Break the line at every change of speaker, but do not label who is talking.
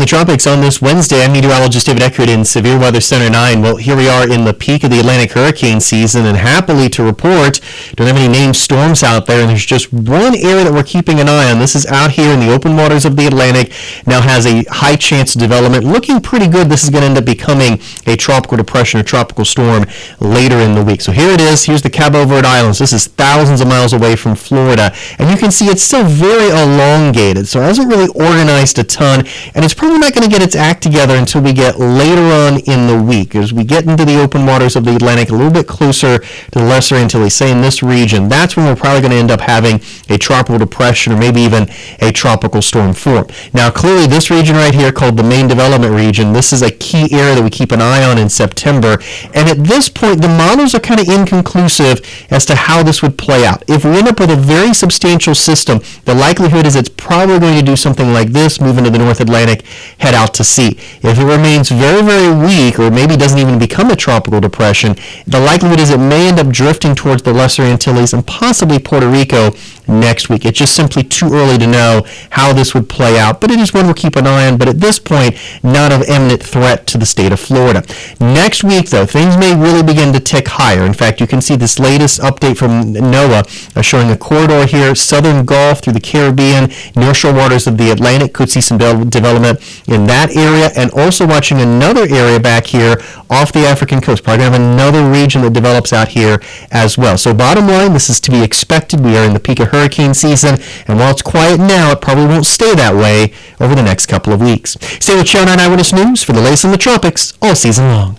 the tropics on this Wednesday. I'm meteorologist David Eckert in Severe Weather Center 9. Well, here we are in the peak of the Atlantic hurricane season, and happily to report, don't have any named storms out there, and there's just one area that we're keeping an eye on. This is out here in the open waters of the Atlantic. Now has a high chance of development. Looking pretty good. This is going to end up becoming a tropical depression or tropical storm later in the week. So here it is. Here's the Cabo Verde Islands. This is thousands of miles away from Florida, and you can see it's still very elongated, so it hasn't really organized a ton, and it's probably not going to get its act together until we get later on in the week. As we get into the open waters of the Atlantic, a little bit closer to the Lesser Antilles, say in this region, that's when we're probably going to end up having a tropical depression or maybe even a tropical storm form. Now, clearly this region right here, called the Main Development Region, this is a key area that we keep an eye on in September, and at this point, the models are kind of inconclusive as to how this would play out. If we end up with a very substantial system, the likelihood is it's probably going to do something like this, move into the North Atlantic, head out to sea. If it remains very, very weak, or maybe doesn't even become a tropical depression, the likelihood is it may end up drifting towards the Lesser Antilles and possibly Puerto Rico next week. It's just simply too early to know how this would play out, but it is one we'll keep an eye on, but at this point, not of imminent threat to the state of Florida. Next week, though, things may really begin to tick higher. In fact, you can see this latest update from NOAA showing a corridor here, southern Gulf through the Caribbean, nearshore waters of the Atlantic. Could see some development in that area, and also watching another area back here off the African coast. Probably going to have another region that develops out here as well. So bottom line, this is to be expected. We are in the peak of hurricane season, and while it's quiet now, it probably won't stay that way over the next couple of weeks. Stay with Channel 9 Eyewitness News for the latest in the tropics all season long.